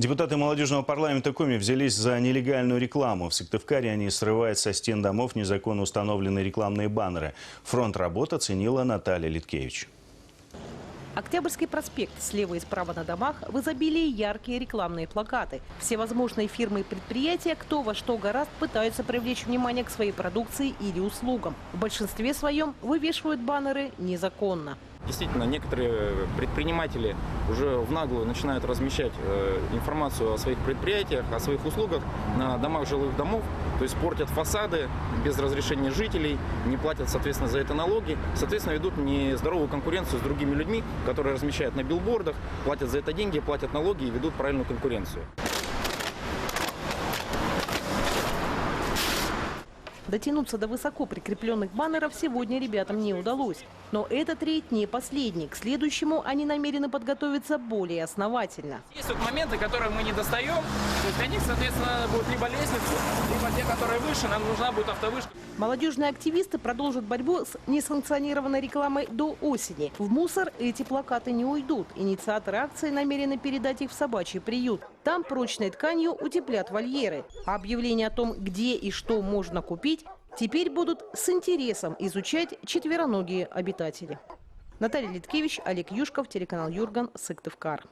Депутаты молодежного парламента Коми взялись за нелегальную рекламу. В Сыктывкаре они срывают со стен домов незаконно установленные рекламные баннеры. Фронт работ оценила Наталья Литкевич. Октябрьский проспект. Слева и справа на домах в изобилии яркие рекламные плакаты. Всевозможные фирмы и предприятия, кто во что горазд, пытаются привлечь внимание к своей продукции или услугам. В большинстве своем вывешивают баннеры незаконно. Действительно, некоторые предприниматели уже в наглую начинают размещать информацию о своих предприятиях, о своих услугах на домах жилых домов, то есть портят фасады без разрешения жителей, не платят, соответственно, за это налоги, соответственно, ведут нездоровую конкуренцию с другими людьми, которые размещают на билбордах, платят за это деньги, платят налоги и ведут правильную конкуренцию. Дотянуться до высоко прикрепленных баннеров сегодня ребятам не удалось. Но этот рейд не последний. К следующему они намерены подготовиться более основательно. Есть вот моменты, которые мы не достаем. То есть для них, соответственно, будет либо лестница, либо те, которые выше, нам нужна будет автовышка. Молодежные активисты продолжат борьбу с несанкционированной рекламой до осени. В мусор эти плакаты не уйдут. Инициаторы акции намерены передать их в собачий приют. Там прочной тканью утеплят вольеры. А объявления о том, где и что можно купить, теперь будут с интересом изучать четвероногие обитатели. Наталья Литкевич, Олег Юшков, телеканал Юрган, Сыктывкар.